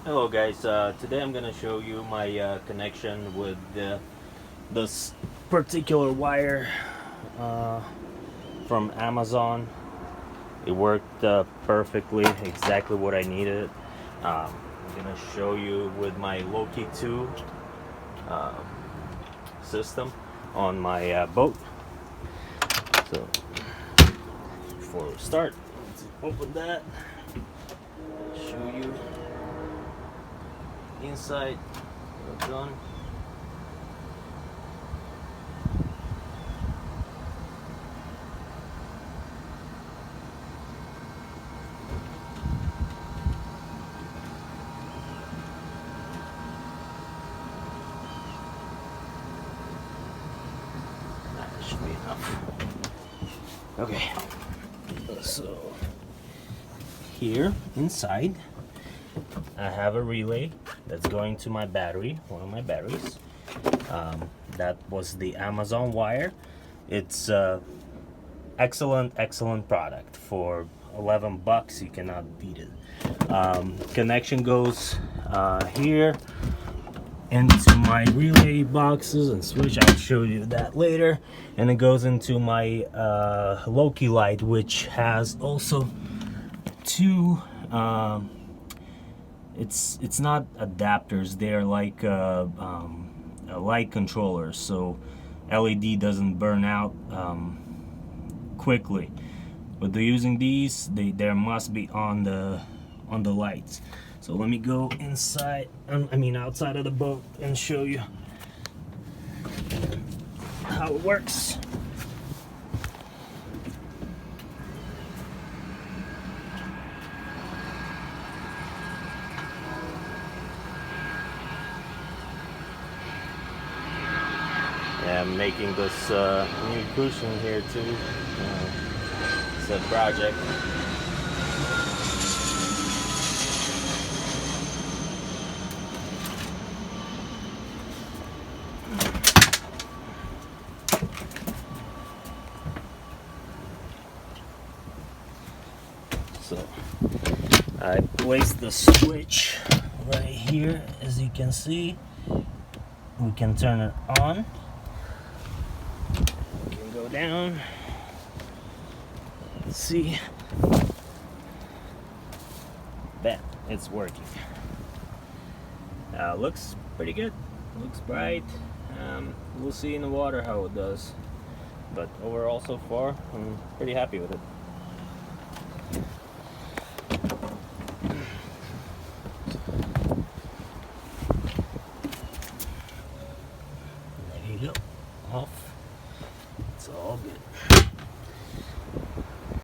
Hello guys, today I'm gonna show you my connection with this particular wire uh, from Amazon. It worked perfectly, exactly what I needed. I'm gonna show you with my Loki-2 uh, system on my boat. So before we start, let's open that, show you inside the gun. That should be enough. Okay, so here inside I have a relay that's going to my battery, one of my batteries. That was the Amazon wire. It's excellent product for 11 bucks. You cannot beat it. Connection goes here into my relay boxes and switch. I'll show you that later. And it goes into my Loki light, which has also two it's not adapters, they're like light controllers, so LED doesn't burn out quickly. But they're using these, there must be on the lights. So let me go inside, I mean outside of the boat, and show you how it works. Yeah, I'm making this new cushion here too. It's a project. So I placed the switch right here. As you can see, we can turn it on. We can go down. Let's see. Bam, it's working. Looks pretty good. Looks bright. We'll see in the water how it does. But overall, so far, I'm pretty happy with it. There you go. Off. It's all good.